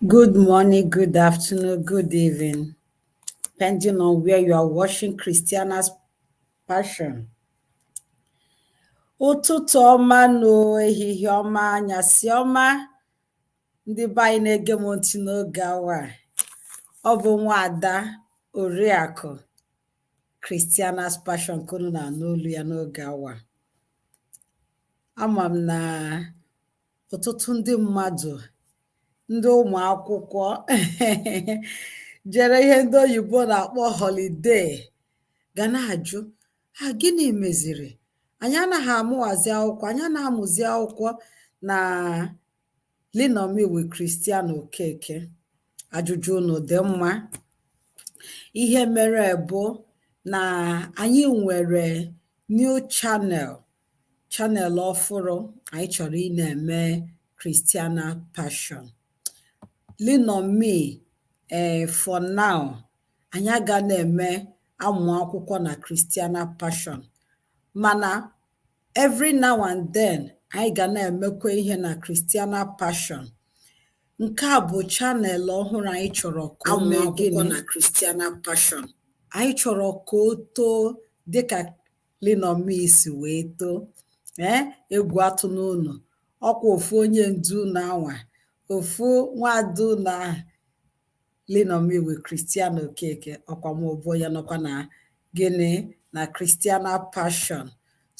Good morning, good afternoon, good evening, depending on where you are watching Christiana's Passion. Ụtụtụ ọma na ehihie ọma, anyasị ọma, ndị be anyị na-ege m ntị n'oge awa a. Ọ bụ nwaada Oriakụ Christiana's Passion ka unu na-anụ olu ya n'oge awa. Ama m na ọtụtụ ndị mmadụ, ndị ụmụ akwụkwọ jere ihe ndị oyibo na-akpọ holiday ga na-ajụ, ha gịnị meziri anyị anaghị amụwazi akwụkwọ, anyị na-amụzi akwụkwọ na Linomi with Christian Okeke. Ajụjụ unu dị mma. Ihe mere bụ na anyị nwere new channel ọfụrụ anyị chọrọ ị na-eme Christiana Passion. Linomi for now anyị aga na-eme amụ akwụkwọ na Christiana Passion, mana every now and then anyị ga na-emekwa ihe na Christiana Passion. Nke a bụ chanel ọhụrụ anyị chọrọ ka amụ akwụkwọ na Christiana Passion. Anyị chọrọ ka o too dịka Linomi si wee too. Egwu atụ n'ụlọ, ọkwa ofu onye ndu na anwa, ofu nwadu na Linomi with Christian Okeke, ọkwa mụbụ ya nọkwa na gịnị na Christiana Passion.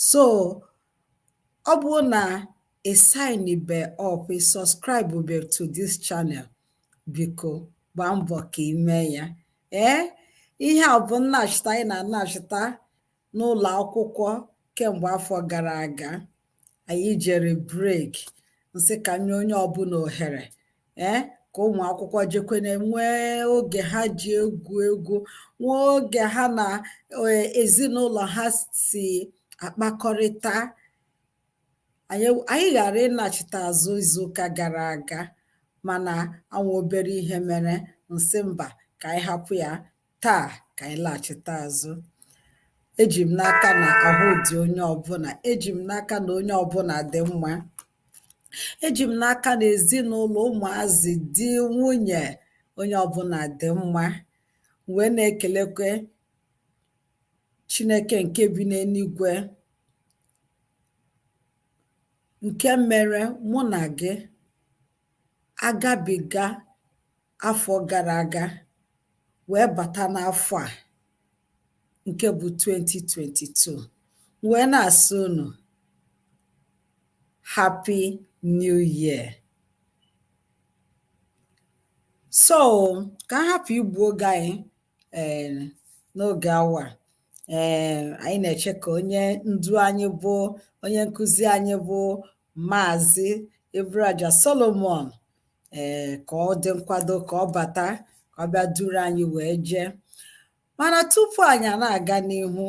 So ọ bụ na ị sign be up, ị subscribe be to this channel, biko gbaa mbọ ka ime ya. Ihe a bụ nnachita anyị na-anachita n'ụlọ akwụkwọ kemgbe afọ gara aga. Anyị jere break, nsị ka nye onye ọbụla ohere ka ụmụ akwụkwọ jekwene nwee oge ha ji egwu, nwee oge ha na ezinụlọ ha si akpakọrịta. Anyị ghara ịnachite azụ izuụka gara aga, mana anwa obere ihe mere, nsị mba ka anyị hapụ ya taa ka anyị laghachite azụ. Eji m n'aka na ahụ dị onye ọbụla, eji m n'aka na onye ọbụla dị mma, eji m n'aka na ezinụlọ, ụmụazị, di, nwunye, onye ọbụla dị mma. Wee na-ekelekwe Chineke nke bi n'eluigwe, nke mere mụ na gị agabiga afọ gara aga wee bata n'afọ a nke bụ 2022, wee na-asị unu Happy New Year. So ka a hapụ igbu oge anyị n'oge awa, anyị na-eche ka onye ndu anyị bụ, onye nkụzi anyị bụ MAZI EBURUAJA Solomon ka ọ dị nkwado ka ọ bata, ka ọ bịa duru anyị wee jee. Mana tupu anyị na-aga n'ihu,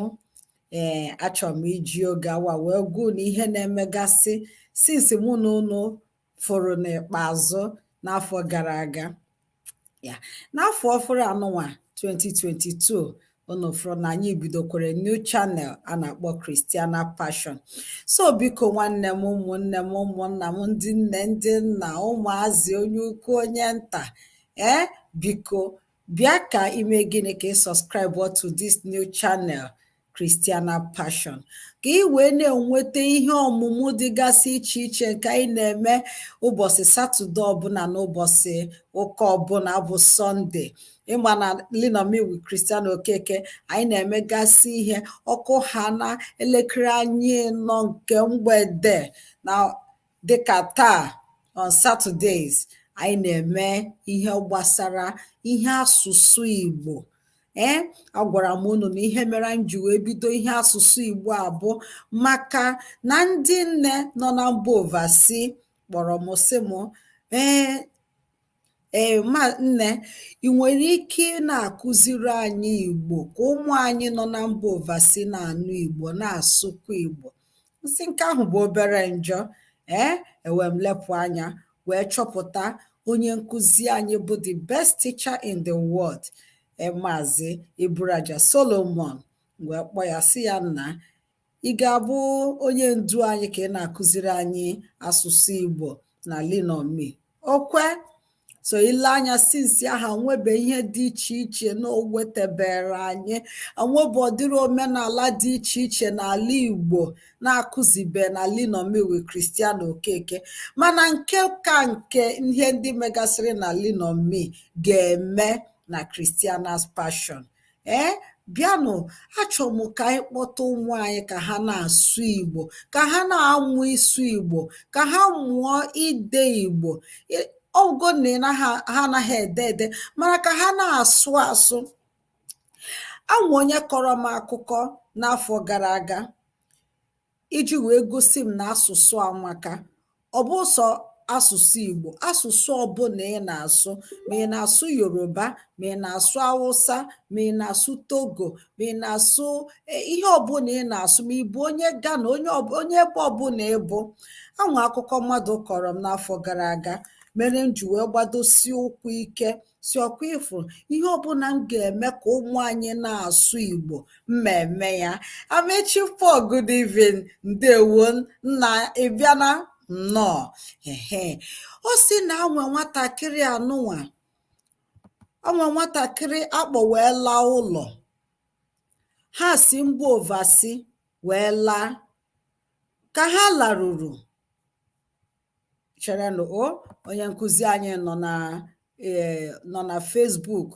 achọrọ m iji oge awa wee gwu na ihe na-emegasị since mụ na unu fụrụ n'ikpeazụ n'afọ gara aga. N'afọ ọfụrụ anụnwa 2022, unu fụrụ na anyị bidokwere new channel a na-akpọ Christiana Passion. So biko nwanne m, ụmụnne m, ụmụnna m, ndị nne, ndị nna, ụmụazị, onye ukwu, onye nta, biko bịa ka ime gịnị ka ị subscribe to this new channel Christiana Passion, ka ị wee na-enweta ihe ọmụmụ dịgasị iche iche nke anyị na-eme ụbọchị Satọde ọbụla na ụbọchị ụka ọbụla bụ Sọnde. Ịma na Linomi with Christian Okeke anyị na-emegasị ihe ọkụ ha na elekere anyị nọ nke mgbede, na dịka taa on Saturdays anyị na-eme ihe gbasara ihe asụsụ Igbo. Agwara m unu na ihe mere m ji wee bido ihe asụsụ Igbo abụ maka na ndị nne nọ na mba ovasi kpọrọ m sị m, ma nne, ị nwere ike na-akụziri anyị Igbo ka ụmụ anyị nọ na mba ovasi na-anụ Igbo, na-asụkwa Igbo. Nsị nke ahụ bụ obere njọ. Ewe m lepụ anya wee chọpụta onye nkụzi anyị bụ the best teacher in the world, MAZI EBURUAJA Solomon. Wee kpọ ya sị ya, nna, ị ga-abụ onye ndu anyị ka ị na-akụziri anyị asụsụ Igbo na Linomi. Okwe so ile anya sinsi aha nwebe ihe dị iche iche na o wetebere anyị, anwebe ọdịrị omenala dị iche iche n'ala Igbo na-akụzibe na Linomi Kristian Okeke, mana nke ka nke ihe ndị megasịrị na Linomi ga-eme na Christianas Passion. Bịanụ, achọrọ m ka anyị kpọta ụmụ anyị ka ha na-asụ Igbo, ka ha na-amụ ịsụ Igbo, ka ha mụọ ide Igbo. Ogo na ha anaghị ede ede, mana ka ha na-asụ asụ. Anwụ onye kọrọ m akụkọ n'afọ gara aga iji wee gosi m na asụsụ amaka. Ọ bụ sọ asụsụ Igbo, asụsụ ọbụla ị na-asụ, ma ị na-asụ Yoruba, ma ị na-asụ Hausa, ma ị na-asụ Togo, ma ị na-asụ ihe ọbụla ị na-asụ, ma ị bụ onye Ghana, onye ebe ọbụla ịbụ. Anwụ akụkọ mmadụ kọrọ m n'afọ gara aga mere m ji wee gbadosi ụkwụ ike, si ọkwa ịfụ ihe ọbụla m ga-eme ka ụmụ anyị na-asụ Igbo, mmemme ya. Amechi Paul, good evening, ndewo nna, ịbịana nnọọ. O si na anwe nwatakịrị anụnwa, anwe nwatakịrị akpọ wee laa ụlọ, ha si mba ovasi wee laa. Ka ha laruru, cherenụ, onye nkụzi anyị nọ na Facebook,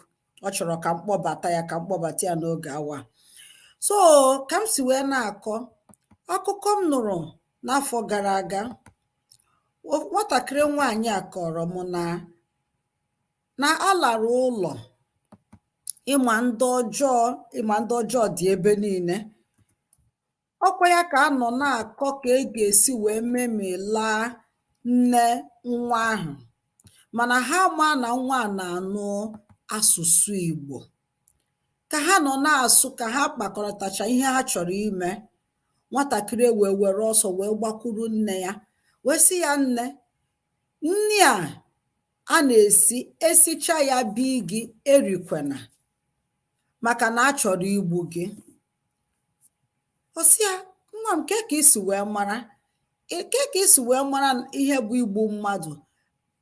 ọ chọrọ ka m kpọbata ya, ka m kpọbata ya n'oge awa. So ka m si wee na-akọ akụkọ m nụrụ n'afọ gara aga, nwatakịrị nwaanyị a kọrọ m na alara ụlọ, ịma ndị ọjọọ dị ebe niile. Ọkwa ya ka a nọ na-akọ ka e ga-esi wee memilaa nne nwa ahụ, mana ha ma na nwa na-anụ asụsụ Igbo. Ka ha nọ na-asụ, ka ha kpakọrọtacha ihe ha chọrọ ime, nwatakịrị wee were ọsọ wee gbakwuru nne ya, wee sị ya, nne a na-esi esicha ya bi gị, erikwena, maka na a chọrọ igbu gị. Ọ sị ya, nwa m, ke ka isi wee mara ihe bụ igbu mmadụ?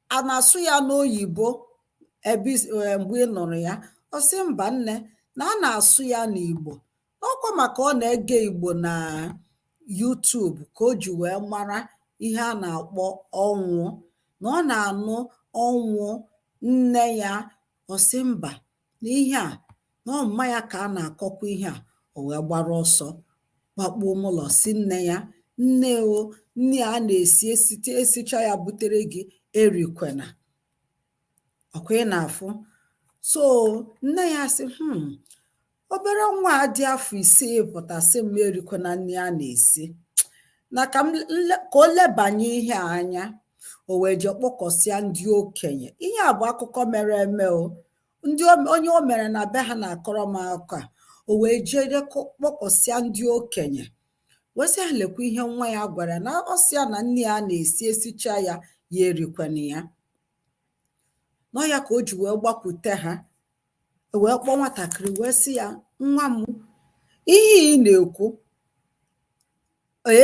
A na-asụ ya n'oyibo mgbe ị nụrụ ya? Ọ sị, mba nne, na a na-asụ ya n'Igbo. Ọkwa maka ọ na-ege Igbo na YouTube ka o ji wee mara ihe a na-akpọ ọnwụ, na ọ na-anụ ọnwụ nne ya. Ọ sị mba, na ihe a na ọmụma ya ka a na-akọkwa ihe a. O wee gbara ọsọ gbakpuo ụlọ si nne ya, nne a na-esi esicha ya butere gị, erikwena, ọkwa ị na-afụ. So nne ya sị, obere nwa a dị afọ 6 pụtasị m erikwena nne a na-esi, na ka o lebanye ihe anya. O wee je kpọkọsịa ndị okenye. Ihe a bụ akụkọ mere eme onye o mere na be ha na-akọrọ m akụkọ a. O wee jee kpọkọsịa ndị okenye, wee sị ha, lekwa ihe nwa ya gwara, na ọsịa na nne ya na-esi esicha ya, ya erikwena ya. Nọ ya ka o ji wee gbakwute ha, wee kpọọ nwatakịrị wee sị ya, nwa m, ihe ị na-ekwu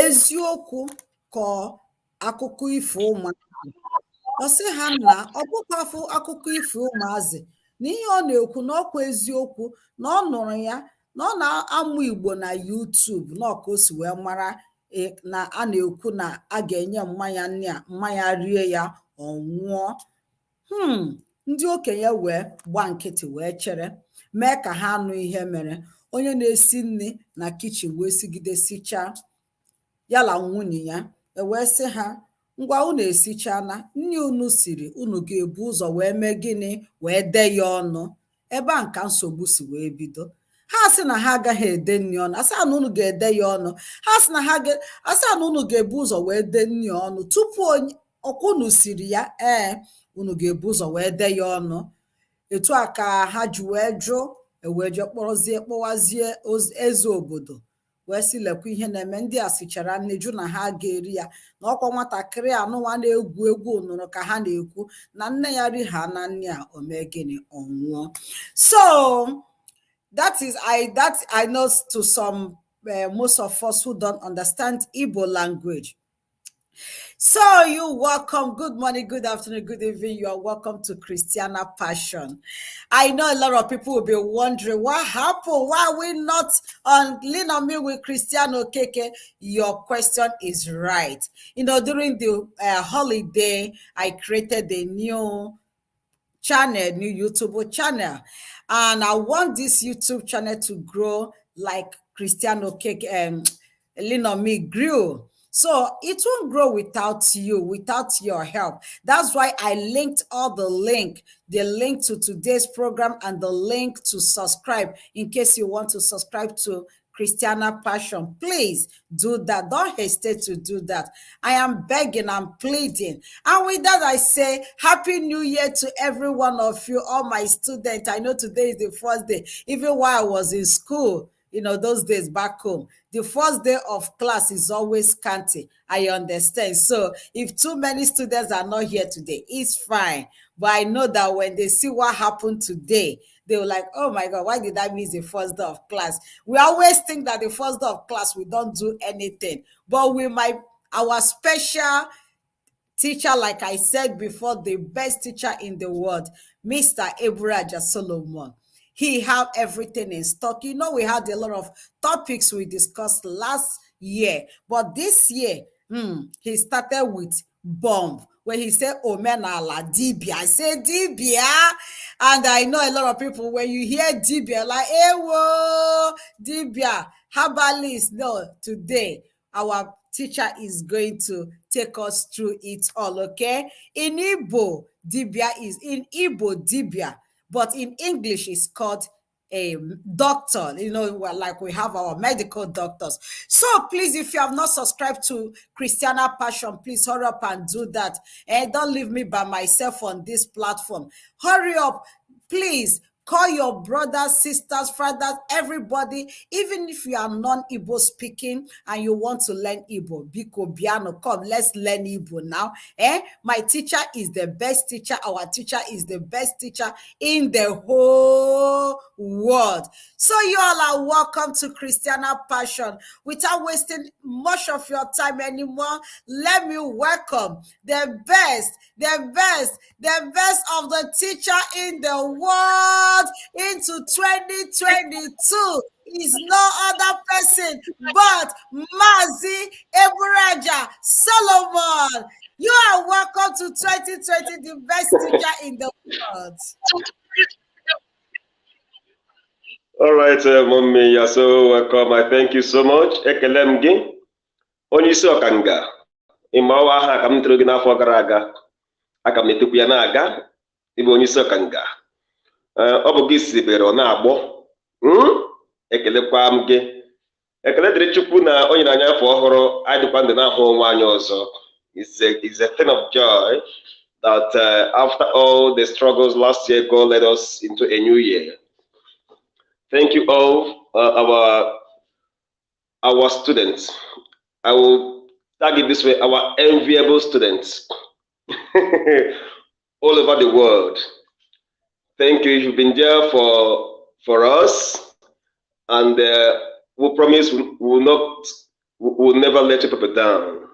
eziokwu ka akụkọ ifo ụmụazị? Ọ sị ha, na ọ bụkwa akụkọ ifo ụmụazị, na ihe ọ na-ekwu na ọkwa eziokwu, na ọ nụrụ ya, na ọ na-amụ Igbo na YouTube, na ọka o si wee mara na a na-ekwu na a ga-enye mmanya nne a, mmanya rie ya, ọ nwụọ. Ndị okenye wee gba nkịtị wee chere, mee ka ha anụ ihe mere. Onye na-esi nri na kichin wee sigide sichaa, yala nwunye ya wee sị ha, ngwa unu esichana, nri unu siri unu ga-ebu ụzọ wee mee gịnị? Wee dee ya ọnụ. Ebe a nka nsogbu si wee bido. Ha sị na ha agaghị ede nri ọnụ, asị na unu ga-ede ya ọnụ. Ha sị na asị na unu ga-ebu ụzọ wee dee nri ọnụ tupu ọkwa unu siri ya. Unu ga-ebu ụzọ wee dee ya ọnụ. Etu a ka ha ji wee jụ, wee je kpọwazie eze obodo, wee sị, lekwa ihe na-eme. Ndị a sichara nne, jụ na ha ga-eri ya, na ọkwa nwatakịrị anụnwa na-egwu egwu nụrụ ka ha na-ekwu na nne ya ri ha na nne a, o mee gịnị? Ọ nwụọ. So that I know to some most of us who don't understand Igbo language, So you welcome. Good morning, good afternoon, good evening. You are welcome to Christiana Passion. I know a lot of people will be wondering what happened. Why are we not on Lean on Me with Cristiano Keke? Your question is right. You know, during the holiday, I created a new channel, new YouTube channel. And I want this YouTube channel to grow like Cristiano Cake Lean on Me grew. So it won't grow without you, without your help. That's why I linked all the link to today's program and the link to subscribe in case you want to subscribe to Christiana Passion. Please do that. Don't hesitate to do that. I am begging, I'm pleading. And with that, I say Happy New Year to every one of you, all my students. I know today is the first day, even while I was in school, you know, those days back home. The first day of class is always scanty. I understand. So if too many students are not here today, it's fine. But I know that when they see what happened today, they were like, oh my God, why did I miss the first day of class? We always think that the first day of class, we don't do anything. But our special teacher, like I said before, the best teacher in the world, Mr. EBURUAJA Solomon. He have everything in stock. You know, we had a lot of topics we discussed last year, but this year, he started with bomb. When he said Omenala, Dibia, I say Dibia. And I know a lot of people, when you hear Dibia, like, hey, whoa, Dibia, herbalist. No, today, our teacher is going to take us through it all, okay? In Igbo, Dibia, but in English, it's called a doctor, you know, like we have our medical doctors. So please, if you have not subscribed to Christiana Passion, please hurry up and do that. And don't leave me by myself on this platform. Hurry up, please. Call your brothers, sisters, fathers, everybody, even if you are non-Igbo speaking and you want to learn Igbo. Biko Biano, come, let's learn Igbo now. My teacher is the best teacher. Our teacher is the best teacher in the whole world. So you all are welcome to Christiana Passion. Without wasting much of your time anymore, let me welcome the best of the teacher in the world into 2022 is no other person but MAZI EBURUAJA Solomon. You are welcome to 2020, the best teacher in the world. All right, Mommy, you're so welcome. I thank you so much. Ekelem gị, onye isi ọkanga, ịma ọwa aha ka m tụrụ gị n'afọ gara aga, aka m etukwu ya na-aga, ịbụ onye isi ọkanga. Ọ bụ gị sibere ọ na-agbọ. Ekelekwa m gị. Ekele dịrị Chukwu na o nyere anyị afọ ọhụrụ, anyị dịkwa ndụ n'ahụ onwe anyị ọzọ. It's a thing of joy that after all the struggles last year, God led us into a new year. Thank you all, our students. I will tag it this way, our enviable students all over the world. Thank you. You've been there for us, and we promise we will never let you people down.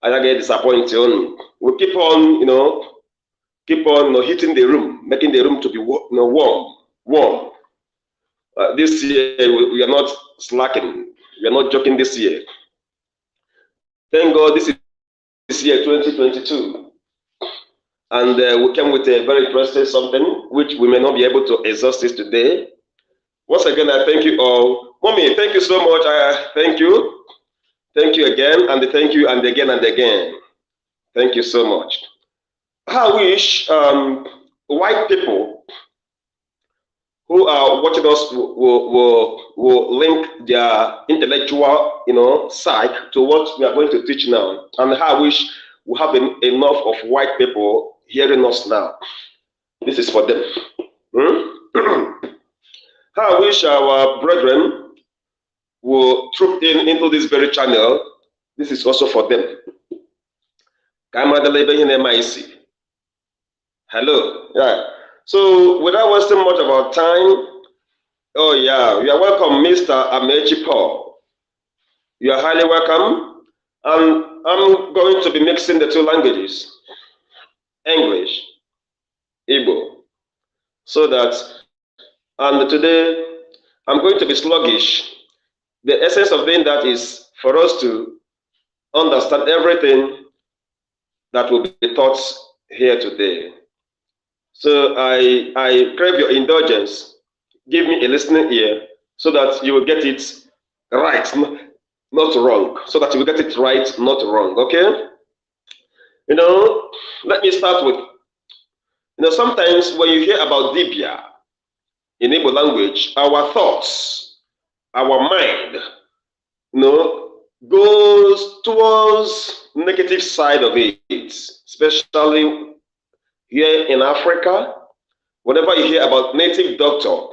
I don't get disappointed. We'll keep on, heating the room, making the room to be warm. This year we are not slacking. We are not joking this year. Thank God this is year 2022. And we came with a very interesting something which we may not be able to exhaust this today. Once again, I thank you all. Mommy, thank you so much. Thank you. Thank you again, and thank you, and again, and again. Thank you so much. I wish white people who are watching us will link their intellectual, side to what we are going to teach now. And I wish we have enough of white people hearing us now. This is for them. I wish our brethren will troop into this very channel. This is also for them. Hello. Yeah. So without wasting much of our time, oh yeah, you are welcome, Mr. Amechi Paul. You are highly welcome. And I'm going to be mixing the two languages, English, Igbo, so that, and today I'm going to be sluggish. The essence of doing that is for us to understand everything that will be taught here today. So I crave your indulgence. Give me a listening ear so that you will get it right, not wrong. So that you will get it right, not wrong. Okay? You know, let me start with, sometimes when you hear about Dibia in Igbo language, our thoughts, our mind, goes towards negative side of it, especially here in Africa. Whenever you hear about native doctor,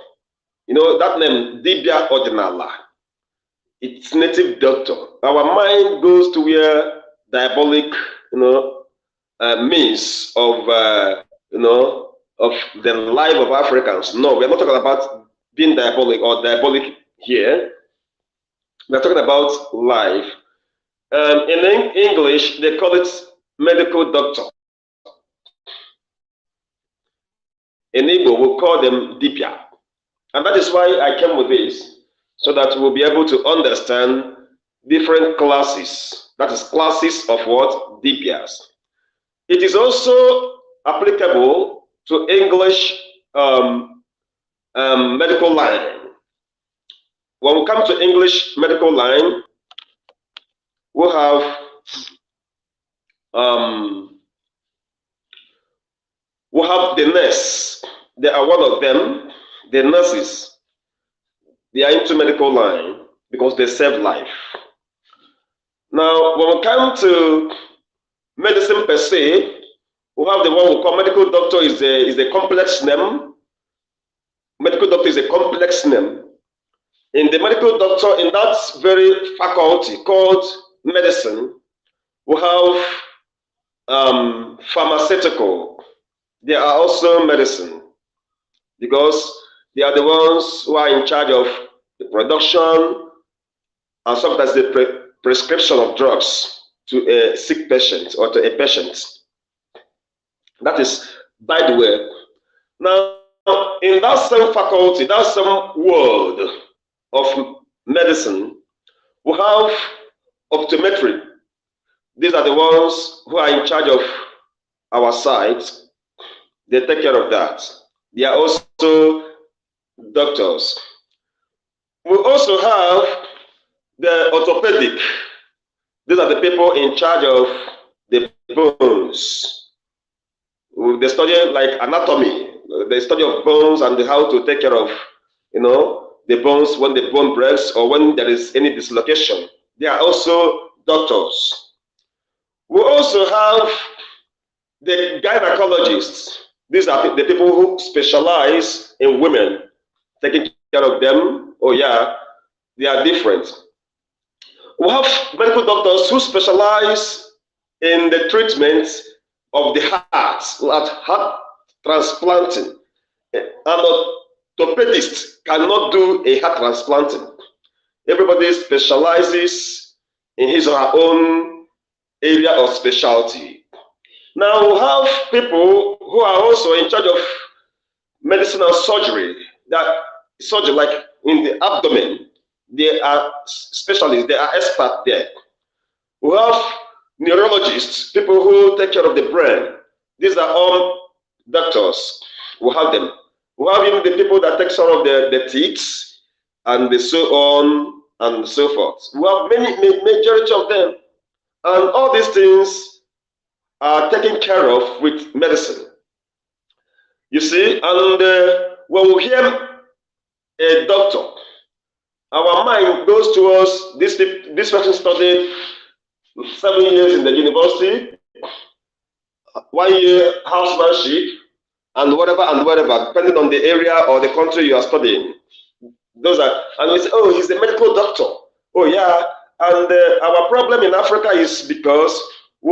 that name, Dibia Odinala, it's native doctor. Our mind goes to where diabolic, means of, of the life of Africans. No, we're not talking about being diabolic or diabolic here. We're talking about life. In English, they call it medical doctor. In Igbo, we'll call them Dibia. And that is why I came with this, so that we'll be able to understand different classes. That is classes of what? Dibias. It is also applicable to English medical line. When we come to English medical line, we'll have the nurse. They are one of them. The nurses, they are into medical line because they save life. Now, when we come to medicine per se, we have the one we call medical doctor is a complex name. Medical doctor is a complex name. In the medical doctor, in that very faculty called medicine, we have pharmaceutical. They are also medicine because they are the ones who are in charge of the production and sometimes the prescription of drugs to a sick patient or to a patient. That is by the way. Now, in that same faculty, that same world of medicine, we have optometry. These are the ones who are in charge of our sight. They take care of that. They are also doctors. We also have the orthopedic. These are the people in charge of the bones. They study like anatomy. They study of bones and how to take care of, the bones when the bone breaks or when there is any dislocation. They are also doctors. We also have the gynecologists. These are the people who specialize in women, taking care of them. Oh yeah, they are different. We have medical doctors who specialize in the treatment of the heart, like heart transplanting. An orthopedist cannot do a heart transplanting. Everybody specializes in his or her own area of specialty. Now we have people who are also in charge of medicine and surgery. That surgery, like in the abdomen, they are specialists, they are experts there. We have neurologists, people who take care of the brain. These are all doctors. We have them. We have even the people that take care of the teeth and so on and so forth. We have majority of them. And all these things are taken care of with medicine. You see, and when we hear a doctor, our mind goes towards this person studied 7 years in the university, 1 year housemanship, and whatever, depending on the area or the country you are studying. Those are, and we say, oh, he's a medical doctor. Oh yeah, and our problem in Africa is because do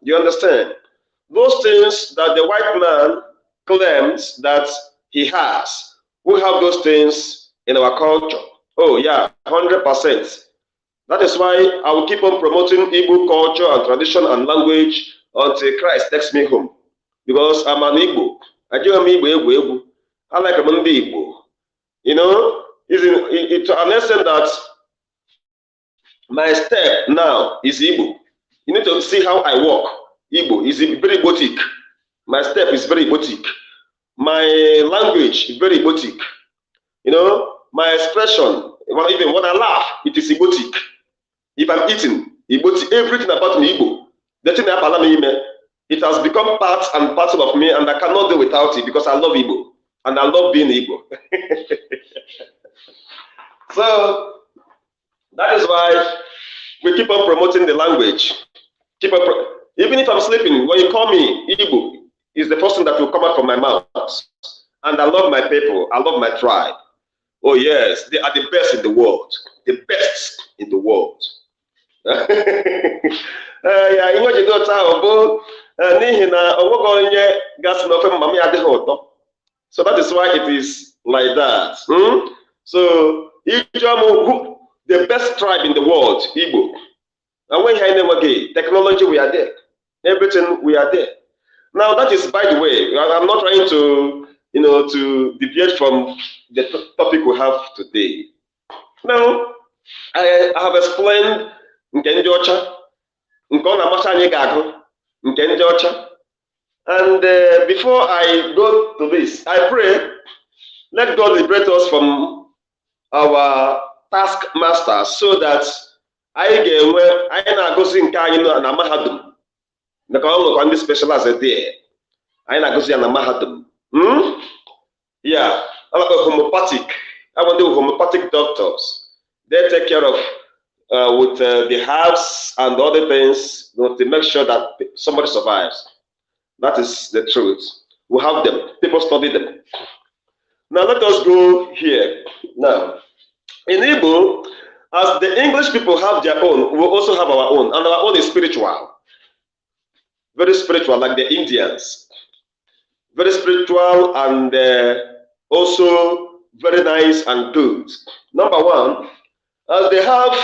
you understand? Those things that the white man claims that He has. We have those things in our culture. Oh, yeah, 100%. That is why I will keep on promoting Igbo culture and tradition and language until Christ takes me home. Because I'm an Igbo. I do Igbo. I like a Igbo. You know, to an extent that my step now is Igbo. You need to see how I walk. Igbo is very boutique. My step is very boutique. My language is very Igbotic. You know, my expression, even when I laugh, it is Igbotic. If I'm eating, Igbotic, everything about me Igbo. The thing it has become part and parcel of me, and I cannot do without it because I love Igbo and I love being Igbo. So that is why we keep on promoting the language. Even if I'm sleeping, when you call me Igbo, is the first thing that will come out from my mouth. And I love my people. I love my tribe. Oh yes, they are the best in the world. The best in the world. So that is why it is like that. So the best tribe in the world, Igbo. And when you technology, we are there. Everything, we are there. Now that is, by the way, I'm not trying to, to deviate from the topic we have today. Now, I have explained nke ndị ọcha, nke ọ na-amasị anyị ga-agụ, nke ndị ọcha. And before I go to this, I pray, let God liberate us from our taskmasters so that anyị ga-enwe, anyị na-agụzi nke anyị na mahadum. Maka ọ nwekwa ndị specialize there. Anyị na-agụzi ya na mahadum. Yeah, I'm like a homeopathic. I want to do homeopathic doctors. They take care of with the herbs and other things, to make sure that somebody survives. That is the truth. We have them. People study them. Now let us go here. Now, in Igbo, as the English people have their own, we also have our own, and our own is spiritual. Very spiritual, like the Indians. Very spiritual and also very nice and good. Number one, as they have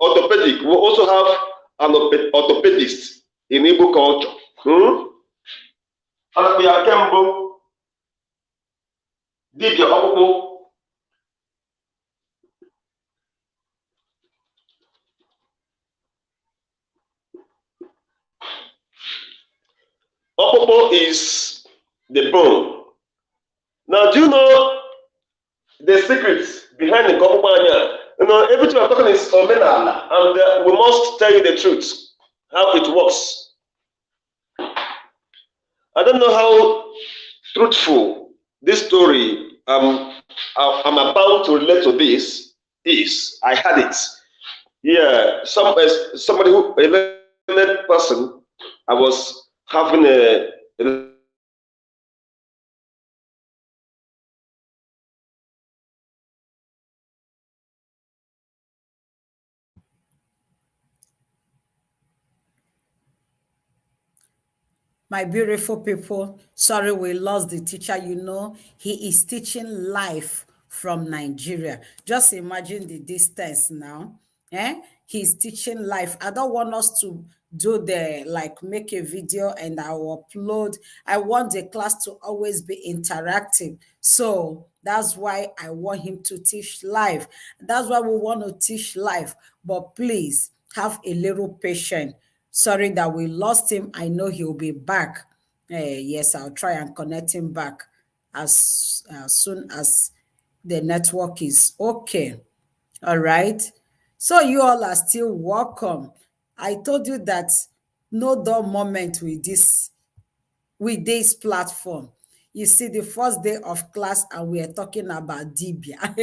orthopedic, we also have an orthopedist in Igbo culture. And we are Kembo, Dibia, Opopo is the bone. Now, do you know the secrets behind the Kopopanya? Everything I'm talking is Omenala, and we must tell you the truth, how it works. I don't know how truthful this story I'm about to relate to this is. I had it. Yeah, somebody who, a learned person, I was having a My beautiful people, sorry we lost the teacher. He is teaching live from Nigeria. Just imagine the distance now. He's teaching live. I don't want us to do make a video and I will upload. I want the class to always be interactive. So that's why I want him to teach live. That's why we want to teach live. But please have a little patience. Sorry that we lost him. I know he'll be back. Yes, I'll try and connect him back as soon as the network is okay. All right. So you all are still welcome. I told you that no dull moment with this platform. You see, the first day of class, and we are talking about Dibia.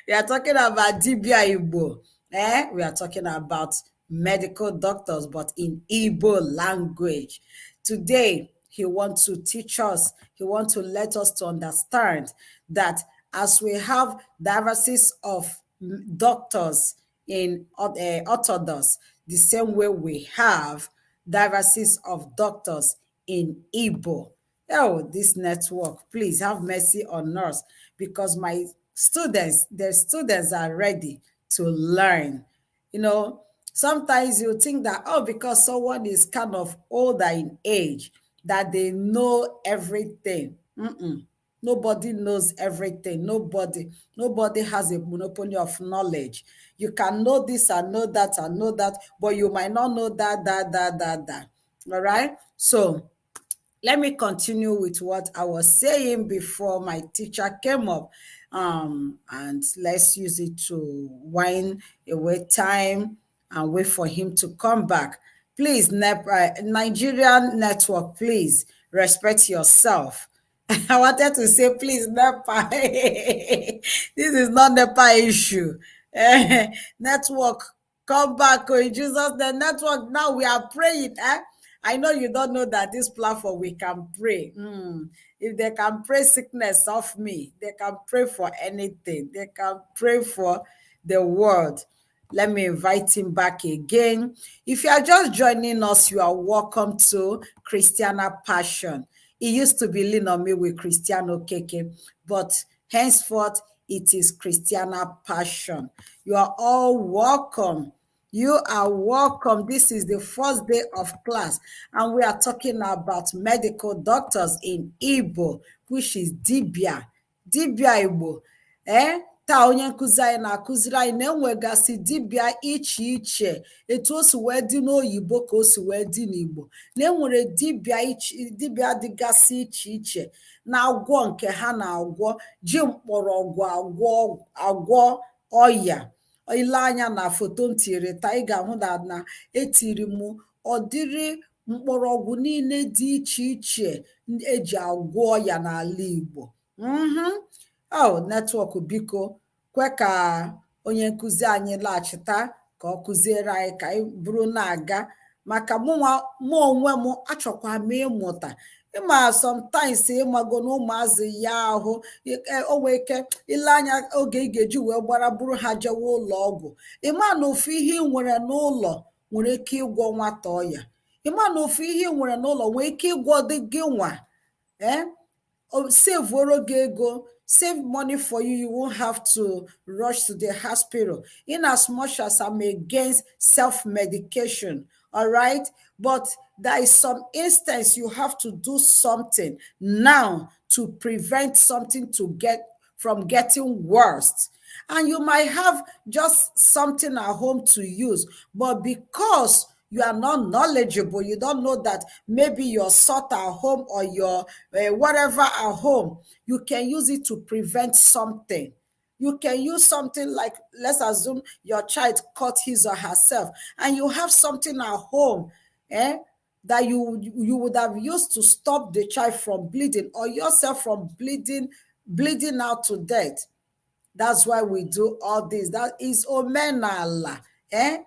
We are talking about Dibia Igbo. We are talking about medical doctors, but in Igbo language. Today, he wants to teach us, he wants to let us to understand that as we have diversity of doctors in Orthodox, the same way we have diversity of doctors in Igbo. Oh, this network, please have mercy on us, because my students, their students are ready to learn. You know, sometimes you think that, oh, because someone is kind of older in age, that they know everything. Mm-mm. Nobody knows everything. Nobody has a monopoly of knowledge. You can know this and know that and know that, but you might not know that. All right. So let me continue with what I was saying before my teacher came up. And let's use it to wind away time and wait for him to come back. Please, Nigerian network, please respect yourself. I wanted to say, please, NEPA. This is not NEPA issue. Network, come back, oh, in Jesus. The network, now we are praying. I know you don't know that this platform we can pray. If they can pray sickness off me, they can pray for anything. They can pray for the world. Let me invite him back again. If you are just joining us, you are welcome to Christiana Passion. It used to be Lean On Me with Christiano Keke, but henceforth it is Christiana Passion. You are all welcome. You are welcome. This is the first day of class, and we are talking about medical doctors in Igbo, which is Dibia. Dibia Igbo. Taa onye nkụzi anyị na-akụziri anyị na-enwegasị dibịa iche iche, etu o si wee dị n'oyibo ka o si wee dị n'Igbo, na-enwere dibịa dịgasị iche iche na-agwọ nke ha na-agwọ ji mkpọrọgwụ agwọ ọya. Ile anya na foto m tiri taa, ị ga-ahụ na etiri m ọdịrị mkpọrọgwụ niile dị iche iche eji agwọ ọya n'ala Igbo. Netwọk, biko kwe ka onye nkụzi anyị laghachita ka ọ kụziere anyị ka anyị bụrụ na-aga, maka mụ onwe m achọkwa m ịmụta. Ịma sometimes ịmago na ụmụazị ya ahụ o nwee ike ile anya oge ị ga-eji wee gbara bụrụ ha jewe ụlọ ọgwụ. Ịma na ofu ihe ị nwere n'ụlọ nwere ike ịgwọ nwata ọya. Ịma na ofu ihe ị nwere n'ụlọ nwere ike ịgwọ dị gị nwa. Save ego, save money for you. You won't have to rush to the hospital. In as much as I'm against self-medication, all right? But there is some instance you have to do something now to prevent something from getting worse. And you might have just something at home to use, but because you are not knowledgeable, you don't know that maybe your salt at home or your whatever at home, you can use it to prevent something. You can use something like, let's assume your child cut his or herself, and you have something at home that you would have used to stop the child from bleeding or yourself from bleeding out to death. That's why we do all this. That is Omenala.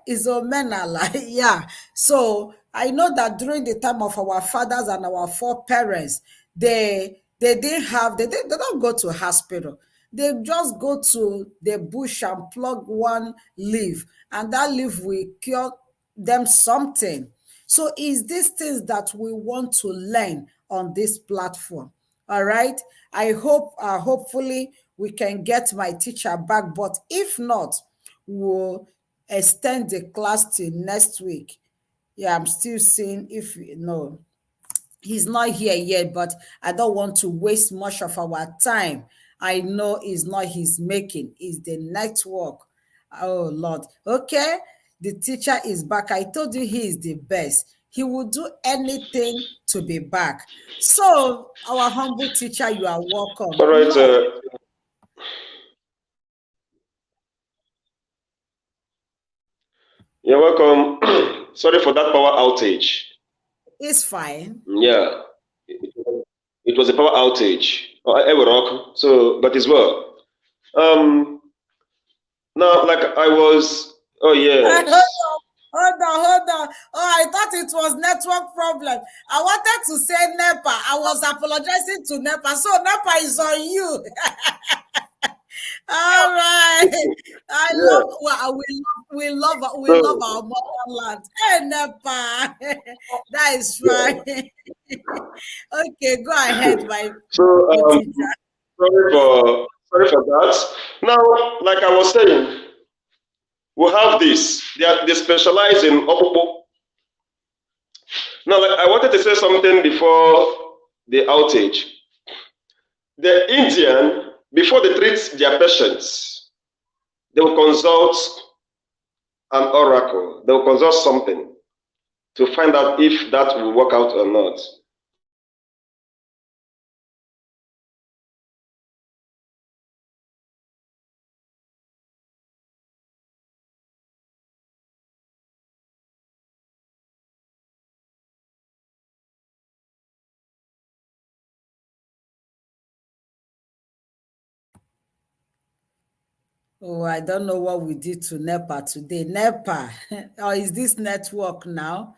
Is Omenala. Yeah. So I know that during the time of our fathers and our foreparents, they don't go to hospital. They just go to the bush and plug one leaf, and that leaf will cure them something. So is these things that we want to learn on this platform. All right. I hope, hopefully, we can get my teacher back. But if not, we'll extend the class till next week. Yeah, I'm still seeing if he's not here yet, but I don't want to waste much of our time. I know it's not his making, it's the network. Oh, Lord. Okay, the teacher is back. I told you he is the best. He will do anything to be back. So, our humble teacher, you are welcome. All right. You're welcome. Sorry for that power outage. It's fine. Yeah. It was a power outage. So, but as well. Now, like I was, Hold on. Oh, I thought it was network problem. I wanted to say NEPA. I was apologizing to NEPA. So NEPA is on you. All right. I Yeah. love. Well, we love So, our motherland. Hey, Nepa. That is yeah. fine. Okay, go ahead, my So, good teacher. sorry for that. Now, like I was saying, we have this. They specialize in opopo. Now, like, I wanted to say something before the outage. The Indian, before they treat their patients, they will consult an oracle. They will consult something to find out if that will work out or not. Oh, I don't know what we did to NEPA today. NEPA, or is this network now?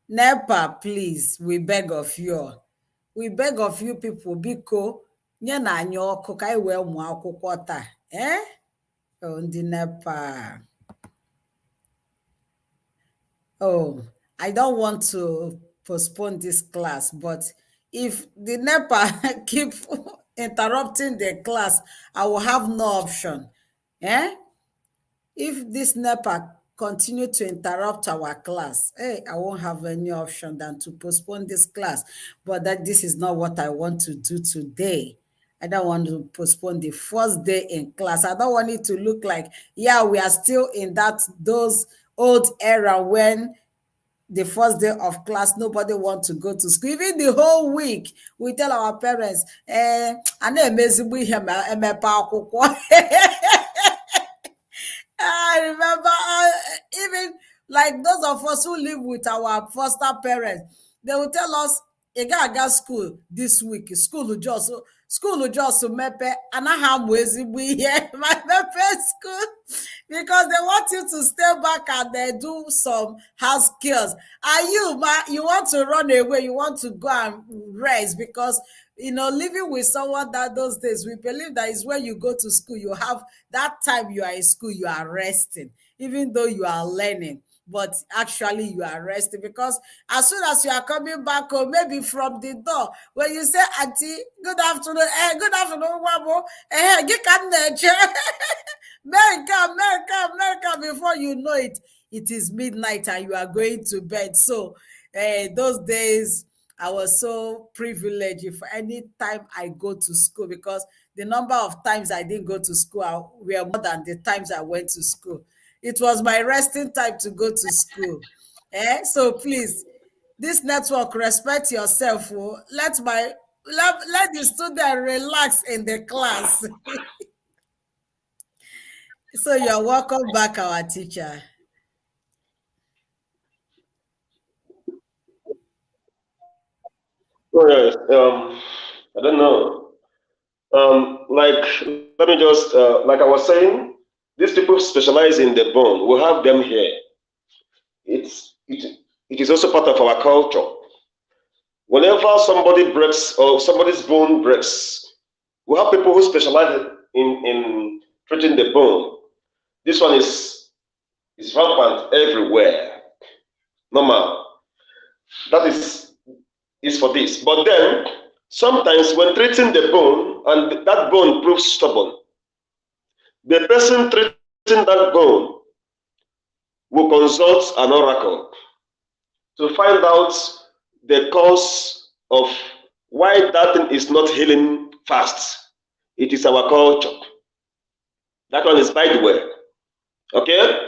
NEPA, please, we beg of you. We beg of you people, biko, nye na anyị ọkụ ka anyị wee mụọ akwụkwọ taa. Eh? Oh, ndị NEPA. Oh, I don't want to postpone this class, but if the NEPA keep interrupting the class, I will have no option. Eh? If this NEPA continue to interrupt our class, hey, I won't have any option than to postpone this class. But this is not what I want to do today. I don't want to postpone the first day in class. I don't want it to look like, yeah, we are still in those old era when the first day of class, nobody want to go to school. Even the whole week, we tell our parents, I know amazing I remember even like those of us who live with our foster parents, they will tell us, "You gotta go school this week. School will just mepe and I have we here my mepe school because they want you to stay back and they do some house skills. And you want to run away, you want to go and rest because living with someone that those days, we believe that is when you go to school, you have that time you are in school, you are resting, even though you are learning. But actually, you are resting because as soon as you are coming back home, maybe from the door, when you say, Auntie, good afternoon, good afternoon, Wabo, get come there, America, before you know it, it is midnight and you are going to bed. So, those days, I was so privileged if any time I go to school because the number of times I didn't go to school were more than the times I went to school. It was my resting time to go to school. So please, this network, respect yourself. Oh. Let the student relax in the class. So you're welcome back, our teacher. Oh, yes. I don't know. Like, let me just, like I was saying, these people specialize in the bone. We have them here. It is also part of our culture. Whenever somebody breaks or somebody's bone breaks, we have people who specialize in treating the bone. This one is rampant everywhere. Normal. That is for this. But then sometimes when treating the bone and that bone proves stubborn, the person treating that bone will consult an oracle to find out the cause of why that thing is not healing fast. It is our culture. That one is by the way. Okay?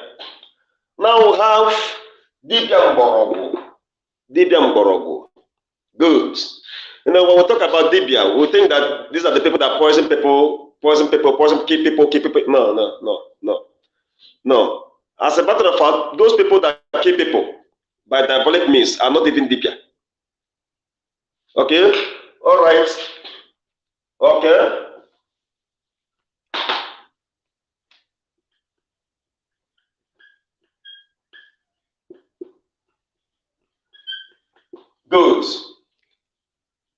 Now we have Dibia Mborogu. Dibia Mborogu. Good. When we talk about Dibia, we think that these are the people that poison people, keep people, keep people. No. As a matter of fact, those people that kill people by diabolic means are not even Dibia. Okay? All right. Okay. Good.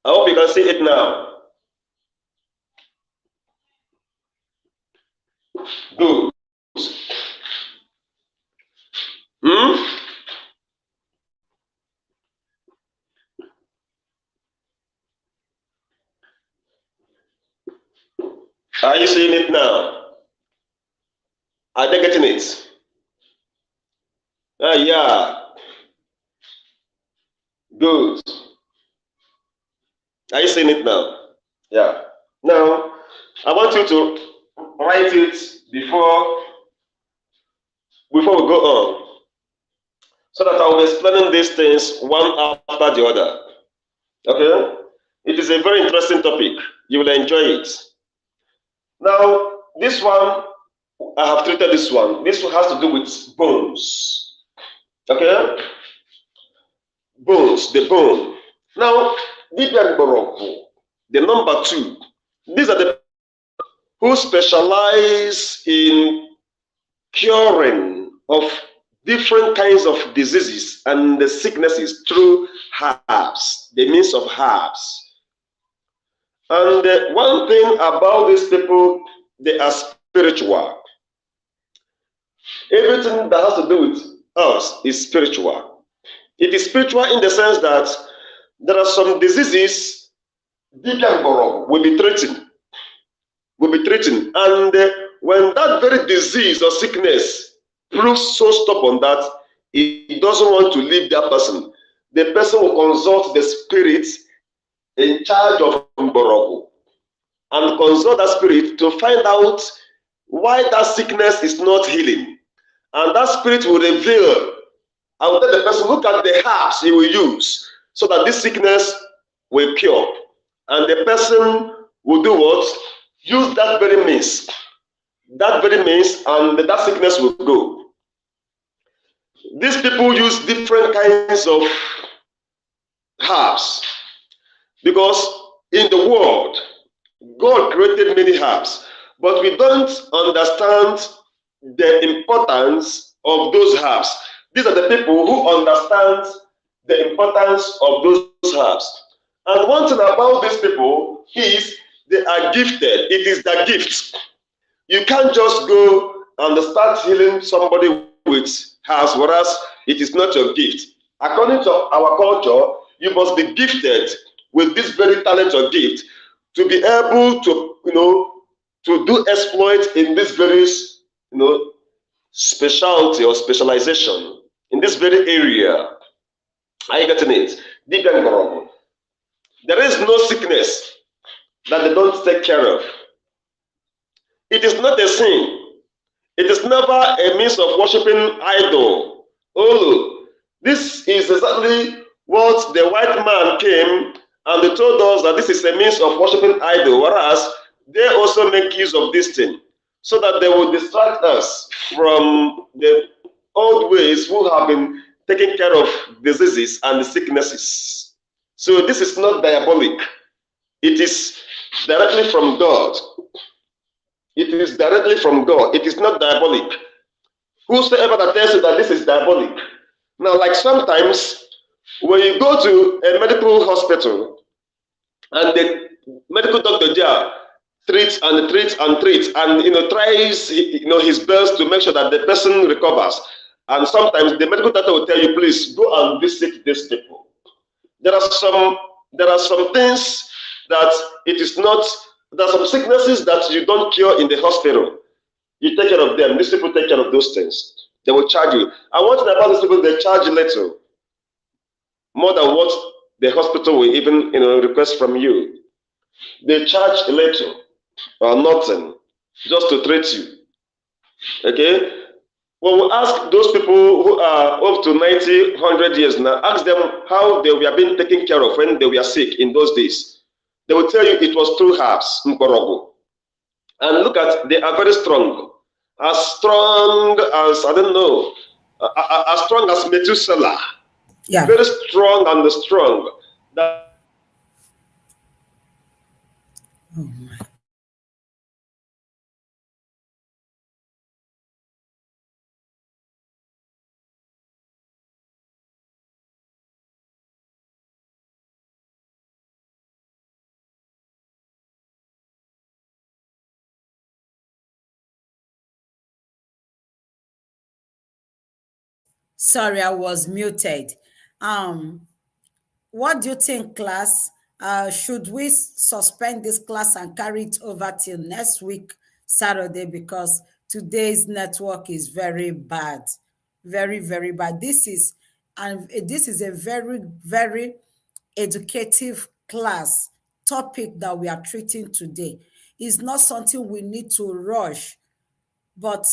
I hope you can see it now. Good. Hmm? Are you seeing it now? Are they getting it? Ah, yeah. Good. Are you seeing it now? Yeah. Now, I want you to write it before we go on, so that I will be explaining these things one after the other. Okay? It is a very interesting topic. You will enjoy it. Now, this one, I have treated this one. This one has to do with bones. Okay? Bones, the bone. Now, Dibia, the number two. These are the who specialize in curing of different kinds of diseases and the sicknesses through herbs, the means of herbs. And one thing about these people, they are spiritual. Everything that has to do with us is spiritual. It is spiritual in the sense that there are some diseases Dibia will be treating. And when that very disease or sickness proves so stubborn that it doesn't want to leave that person, the person will consult the spirit in charge of Mborogu and consult that spirit to find out why that sickness is not healing. And that spirit will reveal and will tell the person, look at the herbs he will use so that this sickness will cure. And the person will do what? Use that very means, and that sickness will go. These people use different kinds of herbs because in the world, God created many herbs, but we don't understand the importance of those herbs. These are the people who understand the importance of those herbs. And one thing about these people is they are gifted. It is their gift. You can't just go and start healing somebody with herbs, whereas it is not your gift. According to our culture, you must be gifted with this very talent or gift to be able to, to do exploit in this very, specialty or specialization in this very area. Are you getting it? There is no sickness that they don't take care of. It is not a sin. It is never a means of worshiping idol. Oh, this is exactly what the white man came and they told us that this is a means of worshiping idol, whereas they also make use of this thing so that they will distract us from the old ways who have been taking care of diseases and sicknesses. So this is not diabolic. It is directly from God. It is directly from God. It is not diabolic. Whosoever that tells you that this is diabolic. Now, like sometimes when you go to a medical hospital and the medical doctor there treats and treats and treats and tries his best to make sure that the person recovers. And sometimes the medical doctor will tell you, please go and visit these people. There are some things that it is not. There are some sicknesses that you don't cure in the hospital. You take care of them. These people take care of those things. They will charge you. And one thing about these people, they charge little, more than what the hospital will even request from you. They charge little or nothing just to treat you. Okay? When we ask those people who are up to 90, 100 years now, ask them how they were being taken care of when they were sick in those days. They will tell you it was through herbs, Mporogo. And look at, they are very strong. As strong as, I don't know, as strong as Methuselah. Yeah. Very strong and strong. That Oh my. Sorry, I was muted. What do you think, class? Should we suspend this class and carry it over till next week, Saturday? Because today's network is very bad, very, very bad. This is a very, very educative class topic that we are treating today. It's not something we need to rush, but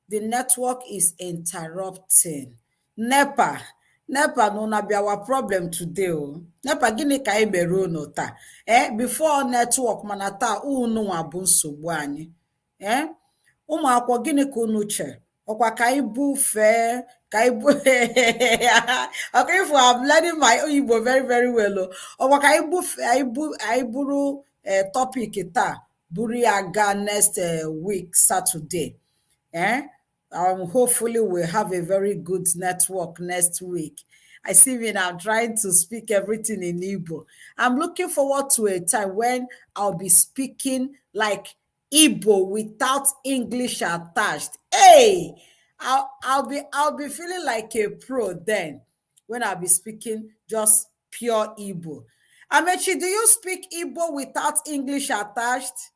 the network is interrupting. NEPA, NEPA no na be our problem today o. NEPA gịnị ka anyị mere unu taa? Before network mana taa unu nwa bụ nsogbu anyị. Ụmụ akwụkwọ gịnị ka unu che? Ọkwa ka anyị bufee, ka anyị bu okay, if I'm learning my Igbo very, very well o. Ọkwa ka anyị bufee, anyị buru topic taa, buru ya gaa next week, Saturday. Hopefully we'll have a very good network next week. I see me now trying to speak everything in Igbo. I'm looking forward to a time when I'll be speaking like Igbo without English attached. Hey, I'll be feeling like a pro then when I'll be speaking just pure Igbo. Amechi, do you speak Igbo without English attached?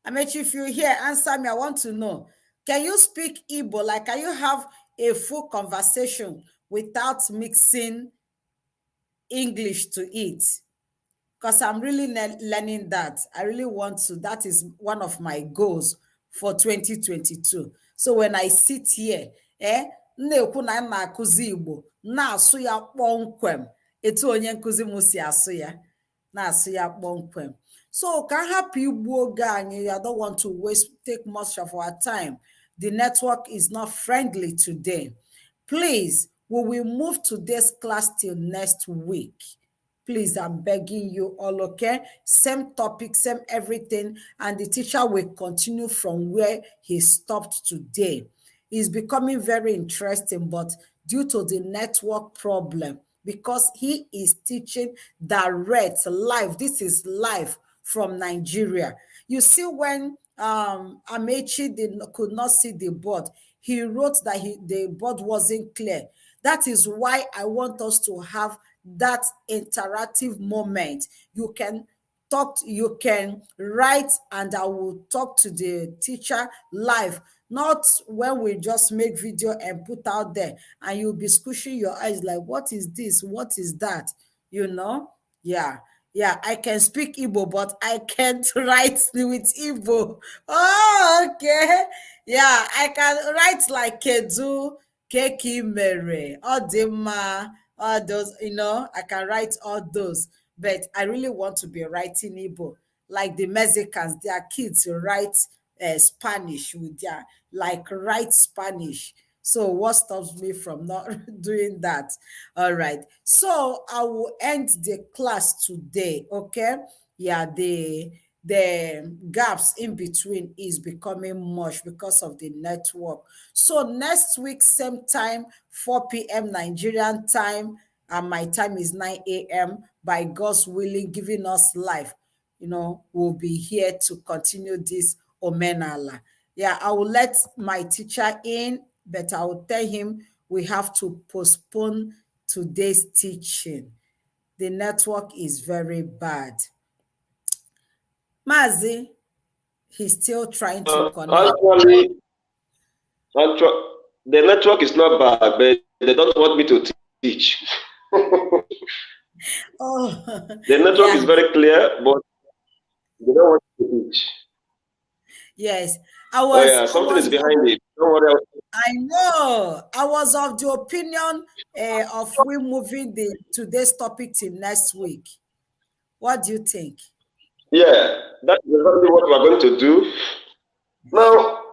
Amechi, if you're here, answer me. I want to know. Can you speak Igbo? Like, can you have a full conversation without mixing English to it? Because I'm really learning that. I really want to. That is one of my goals for 2022. So when I sit here, na-ekwu na m na-akụzi Igbo, na-asụ ya kpọmkwem, etu onye nkụzi m si asụ ya, na-asụ ya kpọmkwem. So ka hapụ igbu oge anyị, I don't want to take much of our time. The network is not friendly today. Please, we will move today's class till next week. Please, I'm begging you all, okay? Same topic, same everything, and the teacher will continue from where he stopped today. It's becoming very interesting, but due to the network problem, because he is teaching direct, live. This is live from Nigeria. You see, when Amechi could not see the board, he wrote that the board wasn't clear. That is why I want us to have that interactive moment. You can talk, you can write, and I will talk to the teacher live, not when we just make video and put out there and you'll be squishing your eyes like, what is this? What is that? You know? Yeah. Yeah, I can speak Igbo, but I can't write with Igbo. Oh, okay. Yeah, I can write like Kedu, Keki Mere, Odima, all those, you know, I can write all those. But I really want to be writing Igbo. Like the Mexicans, their kids write Spanish with their, like, write Spanish. So what stops me from not doing that? All right. So I will end the class today. Okay. Yeah, the gaps in between is becoming much because of the network. So next week, same time, 4 p.m. Nigerian time, and my time is 9 a.m. By God's willing, giving us life, you know, we'll be here to continue this Omenala. Yeah, I will let my teacher in, but I will tell him we have to postpone today's teaching. The network is very bad. MAZI, he's still trying to connect. Actually, the network is not bad, but they don't want me to teach. Oh, the network is very clear, but they don't want me to teach. Yes, something is behind it. Don't worry. I know. I was of the opinion of we moving today's topic to next week. What do you think? Yeah, that's exactly what we're going to do. Now,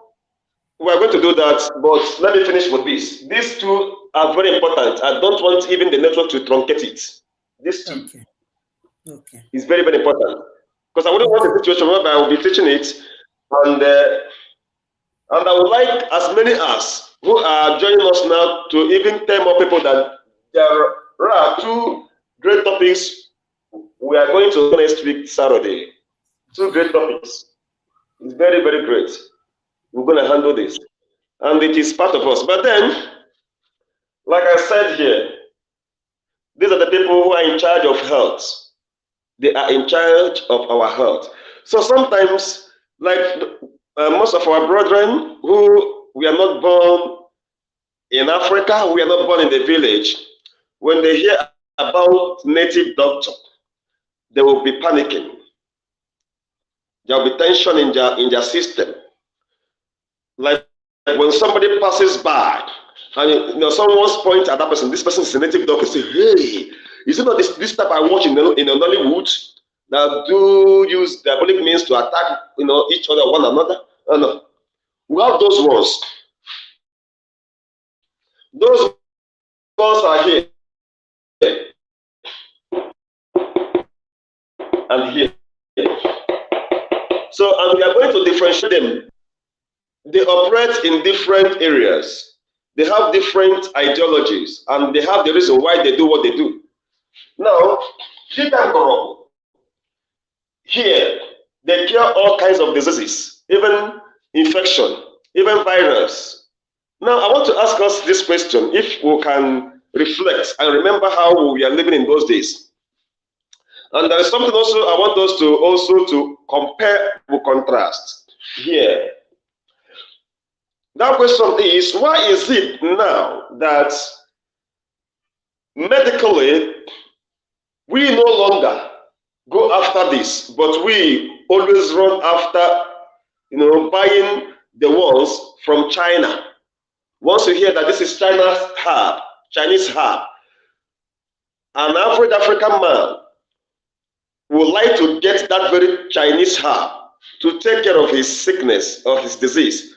we're going to do that, but let me finish with this. These two are very important. I don't want even the network to truncate it. These two. Okay. It's very, very important. Because I wouldn't want a situation where I will be teaching it, and I would like as many as who are joining us now to even tell more people that there are two great topics we are going to next week, Saturday. Two great topics. It's very, very great. We're going to handle this. And it is part of us. But then, Like I said here, these are the people who are in charge of health. They are in charge of our health. So sometimes, like most of our brethren who we are not born in Africa, we are not born in the village, when they hear about native doctor, they will be panicking. There will be tension in their system. Like when somebody passes by and someone's point at that person, this person is a native doctor, say, hey, is it not this type I watch in Nollywood that do use diabolic means to attack each other, one another? No. We have those ones. Those ones are here and here. So, and we are going to differentiate them. They operate in different areas. They have different ideologies, and they have the reason why they do what they do. Now, here, they cure all kinds of diseases, even infection, even virus. Now, I want to ask us this question, if we can reflect and remember how we are living in those days. And there is something also I want us to compare or contrast here. That question is, why is it now that medically we no longer go after this, but we always run after, buying the ones from China? Once you hear that this is Chinese herb, an average African man would like to get that very Chinese herb to take care of his sickness or his disease.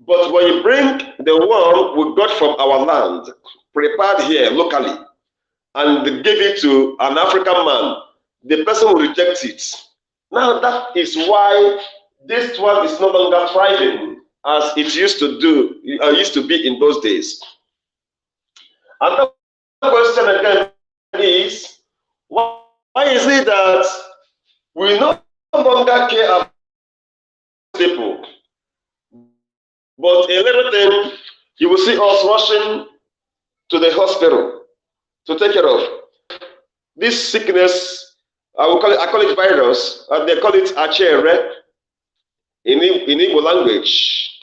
But when you bring the one we got from our land, prepared here locally, and give it to an African man, the person will reject it. Now that is why this one is no longer thriving as it used to be in those days. Another question again is, why is it that we no longer care about people? But a little thing, you will see us rushing to the hospital to take care of. This sickness, I call it virus, and they call it Iche in Igbo language.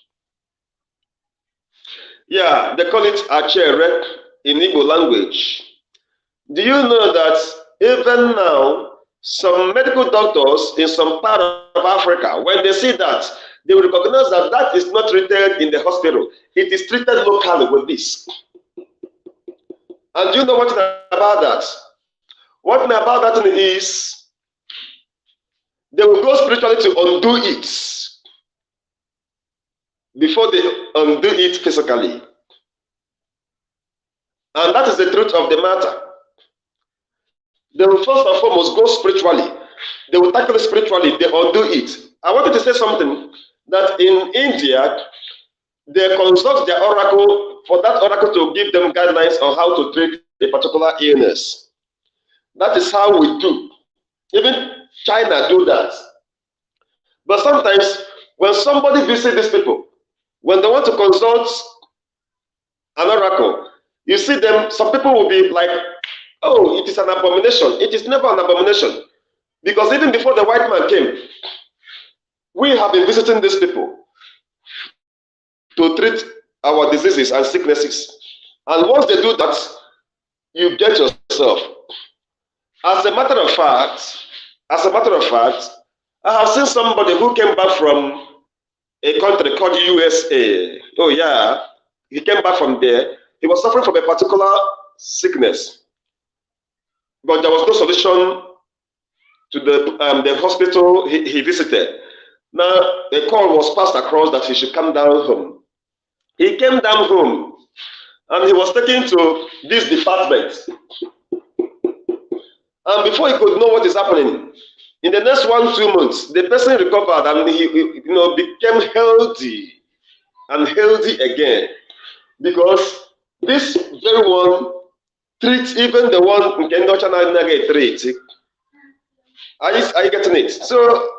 Yeah, they call it Iche in Igbo language. Do you know that even now, some medical doctors in some part of Africa, when they see that, they will recognize that that is not treated in the hospital. It is treated locally with this. And do you know what about that? What about that is they will go spiritually to undo it before they undo it physically. And that is the truth of the matter. They will first and foremost go spiritually. They will tackle it spiritually. They undo it. I wanted to say something that in India, they consult their oracle for that oracle to give them guidelines on how to treat a particular illness. That is how we do. Even China do that. But sometimes when somebody visits these people, when they want to consult an oracle, you see them, some people will be like, oh, it is an abomination. It is never an abomination. Because even before the white man came, we have been visiting these people to treat our diseases and sicknesses. And once they do that, you get yourself. As a matter of fact, I have seen somebody who came back from a country called USA. Oh yeah, he came back from there. He was suffering from a particular sickness, but there was no solution to the hospital he visited. Now a call was passed across that he should come down home. He came down home and he was taken to this department. And before he could know what is happening, in the next 1-2 months, the person recovered and he became healthy and healthy again. Because this very one treats even the one in the treat. Are you getting it? So,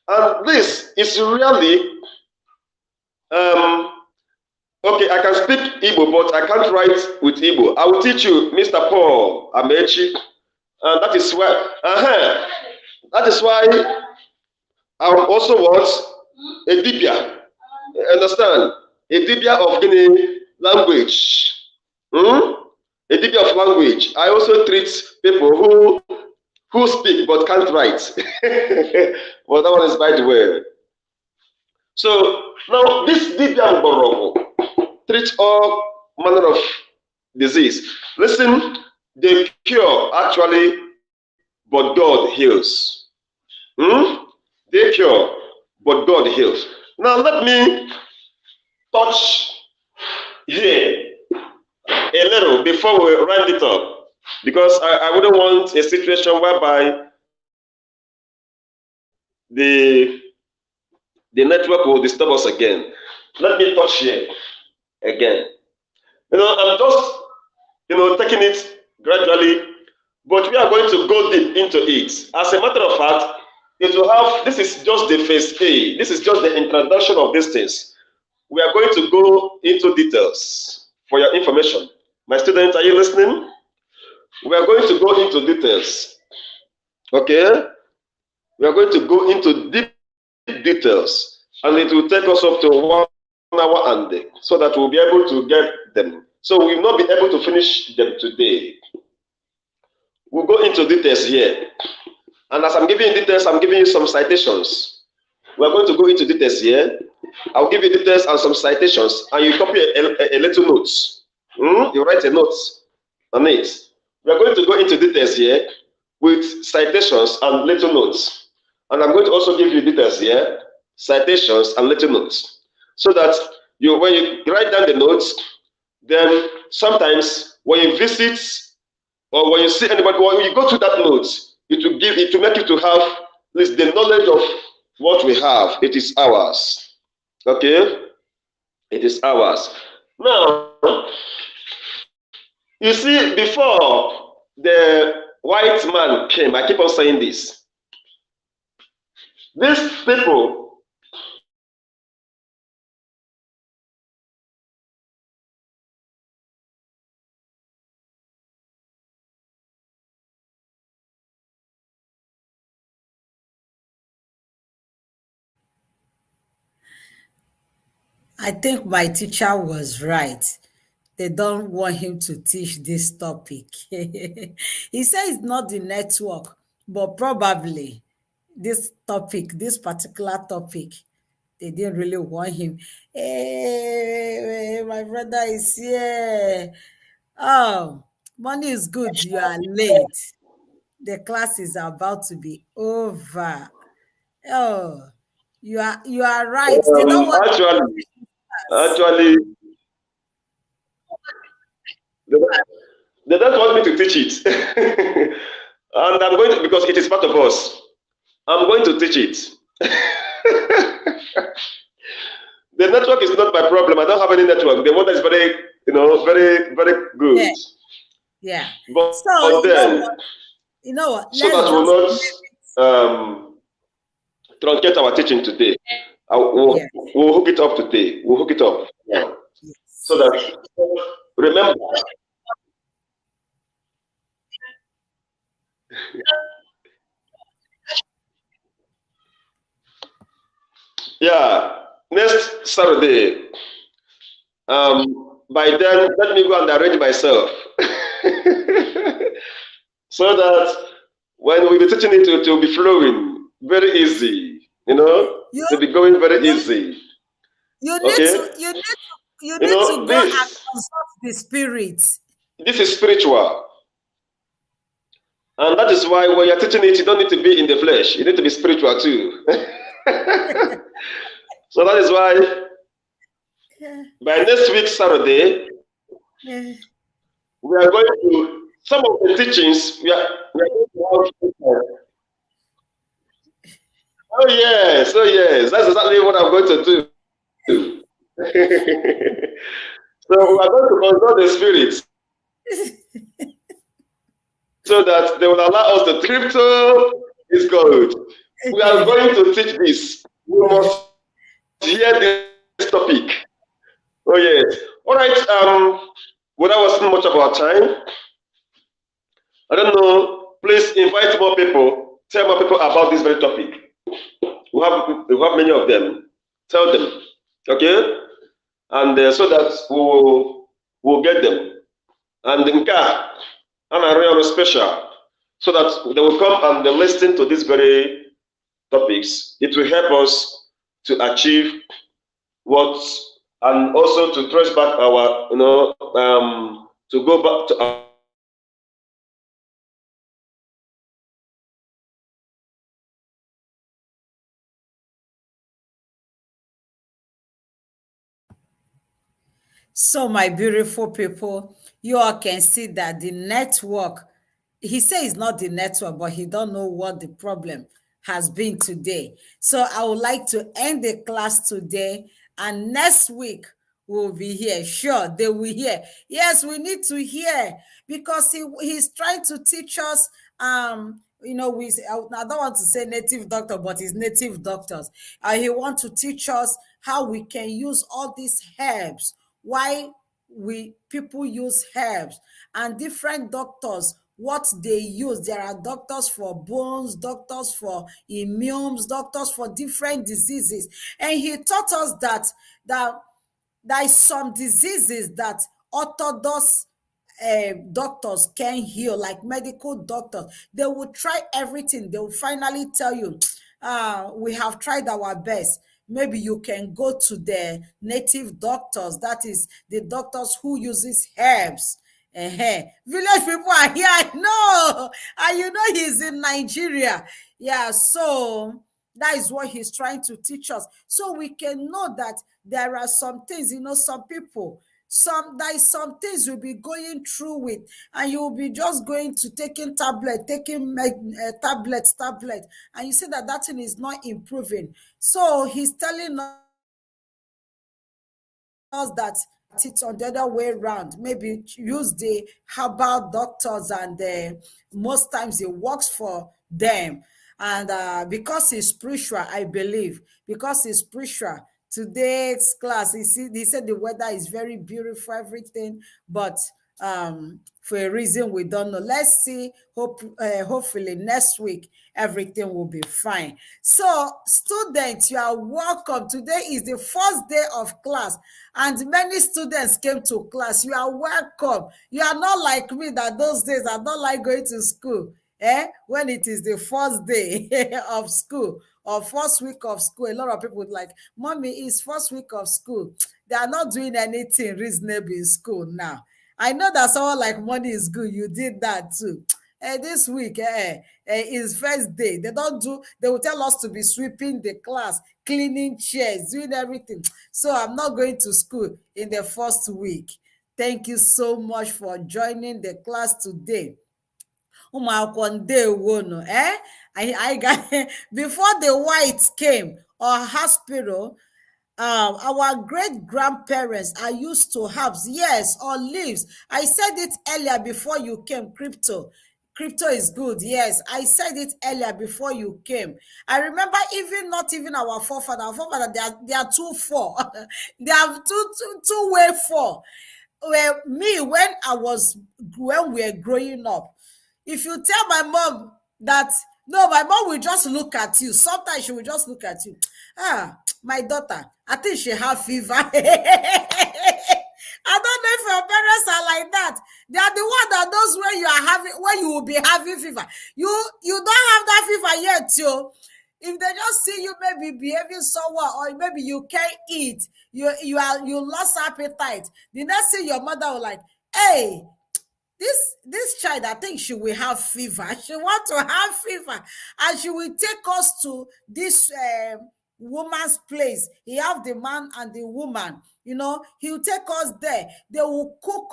and this is really Okay, I can speak Igbo, but I can't write with Igbo. I will teach you, Mr. Paul Amechi, and that is why. That is why I'm also what a Dibia. Understand? A Dibia of Guinea language. A Dibia of language. I also treat people who speak but can't write. But that one is by the way. So now this Dibia Gbadoro treats all manner of disease. Listen, they cure actually, but God heals. They cure, but God heals. Now let me touch here a little before we round it up, because I wouldn't want a situation whereby the network will disturb us again. Let me touch here again. I'm just taking it gradually, but we are going to go deep into it. As a matter of fact, it will have, this is just the phase A. This is just the introduction of these things. We are going to go into details for your information. My students, are you listening? We are going to go into details. Okay? We are going to go into deep details, and it will take us up to 1 hour and so that we'll be able to get them. So we will not be able to finish them today. We'll go into details here. And as I'm giving you details, I'm giving you some citations. We're going to go into details here. I'll give you details and some citations, and you copy a little notes. You write a note on it. We're going to go into details here with citations and little notes. And I'm going to also give you details here, citations and little notes. So that when you write down the notes, then sometimes when you visit or when you see anybody, when you go through that note, it will make you to have at least the knowledge of what we have. It is ours. Okay? It is ours. Now, you see, before the white man came, I keep on saying this. These people, I think my teacher was right. They don't want him to teach this topic. He says it's not the network, but probably this particular topic, they didn't really want him. Hey, my brother is here. Oh, money is good. You are late. The class is about to be over. Oh, you are right. They don't want to teach us. actually, they don't want me to teach it. And I'm going to, because it is part of us, I'm going to teach it. The network is not my problem. I don't have any network. The water is very, very, very good. Yeah. But So then, you know what? so that we'll not truncate our teaching today. We'll hook it up today. We'll hook it up. Yeah. Yes. So that, remember, yeah, next Saturday, by then, let me go and arrange myself. So that when we be teaching it, it will be flowing very easy, to be going very easy. You need to go and consult the spirit. This is spiritual. And that is why when you're teaching it, you don't need to be in the flesh. You need to be spiritual too. So that is why by next week, Saturday, we are going to, some of the teachings, we are going to have. Oh yes, that's exactly what I'm going to do. So we are going to consult the spirits so that they will allow us to crypto is good. We are going to teach this. We must hear this topic. Oh yes. All right. Without wasting much of our time, I don't know. Please invite more people. Tell more people about this very topic. We have many of them. Tell them, okay? And so that we'll get them. And Nka, and a real special, so that they will come and they listen to these very topics. It will help us to achieve what, and also to trace back our, to go back to our. So, my beautiful people, you all can see that the network, he says it's not the network, but he don't know what the problem has been today. So I would like to end the class today, and next week we'll be here. Sure, they will hear. Yes, we need to hear, because he's trying to teach us. I don't want to say native doctor, but he's native doctors. He wants to teach us how we can use all these herbs, why we people use herbs, and different doctors what they use. There are doctors for bones, doctors for immunes, doctors for different diseases. And he taught us that there is some diseases that orthodox doctors can heal, like medical doctors. They will try everything. They will finally tell you, we have tried our best. Maybe you can go to the native doctors, that is the doctors who uses herbs. Village people are here, I know, and he's in Nigeria. Yeah, so that is what he's trying to teach us, so we can know that there are some things, some people, there is some things you'll be going through with, and you'll be just going to taking tablet, and you see that thing is not improving. So he's telling us that it's on the other way around. Maybe use the herbal doctors, and most times it works for them. And because it's spiritual, I believe, because it's spiritual. Today's class, he said the weather is very beautiful, everything, but for a reason we don't know. Let's see. Hopefully next week everything will be fine. So, students, you are welcome. Today is the first day of class, and many students came to class. You are welcome. You are not like me that those days I don't like going to school. When it is the first day of school or first week of school, a lot of people would like, mommy, it's first week of school. They are not doing anything reasonable in school now. I know that someone like money is good. You did that too. This week is first day. They will tell us to be sweeping the class, cleaning chairs, doing everything. So I'm not going to school in the first week. Thank you so much for joining the class today. I got before the whites came or hospital. Our great grandparents are used to herbs, yes, or leaves. I said it earlier before you came. Crypto is good, yes. I said it earlier before you came. I remember, even not even our forefather. Our forefather, they are two four. They have two way four. Well, me, when we were growing up, if you tell my mom that, no, my mom will just look at you. Sometimes she will just look at you. My daughter, I think she have fever. I don't know if your parents are like that. They are the one that knows when you will be having fever. You don't have that fever yet, yo. If they just see you maybe behaving somewhat, or maybe you can't eat, you lost appetite, the next thing your mother will like, hey, this child, I think she will have fever. She want to have fever, and she will take us to this woman's place. He have the man and the woman. He'll take us there. They will cook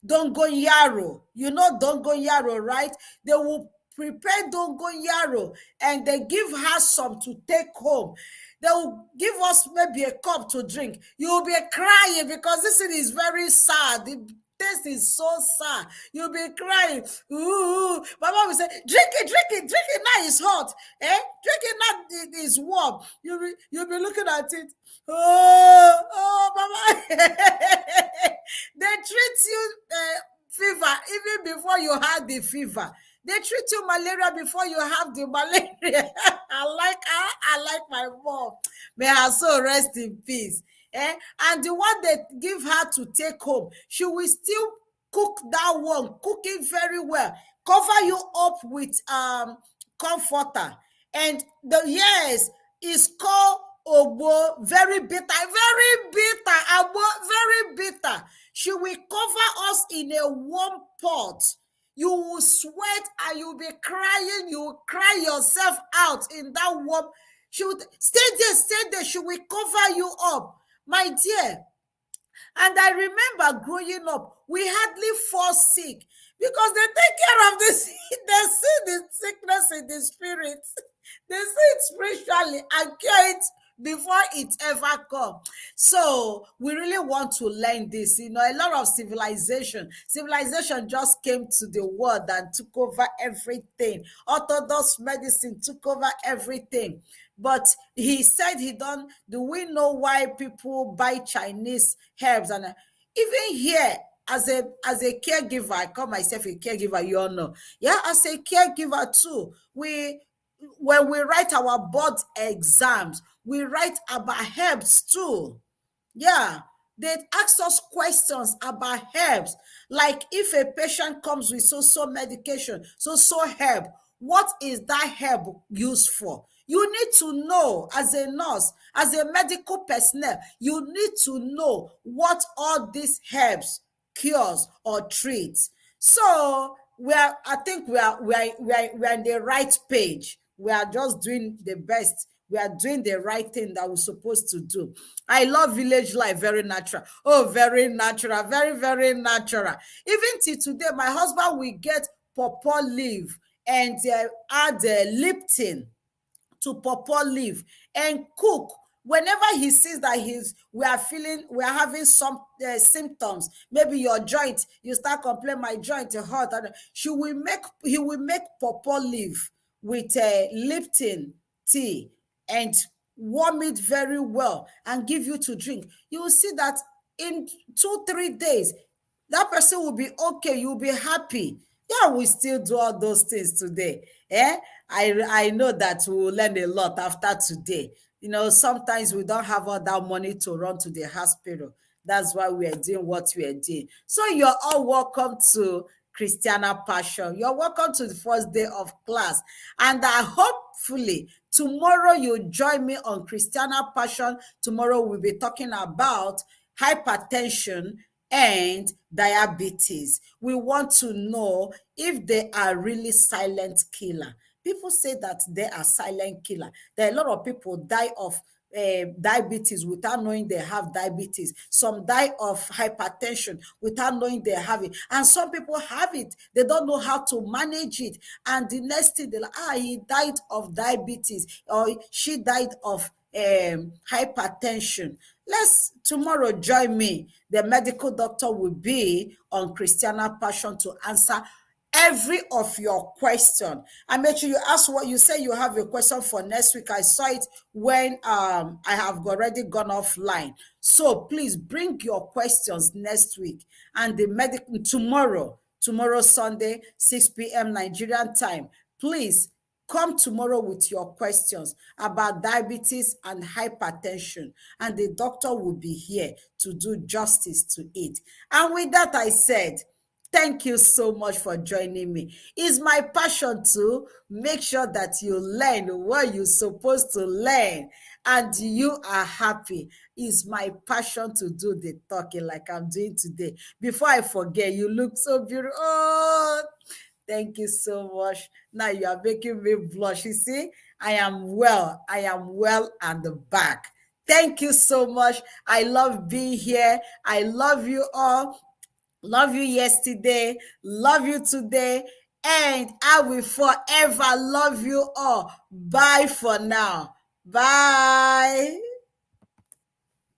dongoyaro. You know dongoyaro, right? They will prepare dongoyaro, and they give her some to take home. They will give us maybe a cup to drink. You'll be crying because this thing is very sad. The taste is so sad. You'll be crying. Ooh. My mom will say, drink it. Now it's hot. Drink it now. it is warm, you'll be looking at it. Oh, mama. They treat you fever even before you had the fever. They treat you malaria before you have the malaria. I like her. I like my mom. May her soul rest in peace. And the one they give her to take home, she will still cook that one, cook it very well, cover you up with comforter. And the yes is called ogbo, very bitter, very bitter, agbo, very bitter. She will cover us in a warm pot. You will sweat and you'll be crying. You will cry yourself out in that warm. She would stay there. She will cover you up, my dear. And I remember growing up, we hardly fall sick because they take care of this. They see the sickness in the spirit. They see it spiritually and cure it before it ever comes. So we really want to learn this. A lot of civilization just came to the world and took over everything. Orthodox medicine took over everything. But he said do we know why people buy Chinese herbs? And even here, as a caregiver, I call myself a caregiver, you all know. Yeah, as a caregiver too, when we write our board exams, we write about herbs too. Yeah, they ask us questions about herbs. Like if a patient comes with so medication, so herb, what is that herb used for? You need to know as a nurse, as a medical personnel, you need to know what all these herbs cures or treats. So I think we are in the right page. We are just doing the best. We are doing the right thing that we're supposed to do. I love village life, very natural. Oh, very natural, very, very natural. Even till today, my husband will get pawpaw leaf and add Lipton to pawpaw leaf and cook. Whenever he sees that we are having some symptoms, maybe your joint, you start complaining, my joint is hot, and he will make pawpaw leaf with Lipton tea and warm it very well and give you to drink. You will see that in 2-3 days, that person will be okay. You'll be happy. Yeah, we still do all those things today. I know that we will learn a lot after today. Sometimes we don't have all that money to run to the hospital. That's why we are doing what we are doing. So you're all welcome to Christiana Passion. You're welcome to the first day of class. And hopefully tomorrow you join me on Christiana Passion. Tomorrow we'll be talking about hypertension and diabetes. We want to know if they are really silent killer. People say that they are silent killer. There are a lot of people die of diabetes without knowing they have diabetes. Some die of hypertension without knowing they have it. And some people have it. They don't know how to manage it. And the next thing, they're like, he died of diabetes or she died of hypertension. Tomorrow join me. The medical doctor will be on Christiana Passion to answer every of your question. And make sure you ask what you say. You have a question for next week. I saw it when I have already gone offline. So please bring your questions next week. And tomorrow Sunday, 6 p.m. Nigerian time. Please come tomorrow with your questions about diabetes and hypertension, and the doctor will be here to do justice to it. And with that, I said, thank you so much for joining me. It's my passion to make sure that you learn what you're supposed to learn and you are happy. It's my passion to do the talking like I'm doing today. Before I forget, you look so beautiful. Oh, thank you so much. Now you are making me blush. You see, I am well and back. Thank you so much. I love being here. I love you all. Love you yesterday. Love you today. And I will forever love you all. Bye for now. Bye.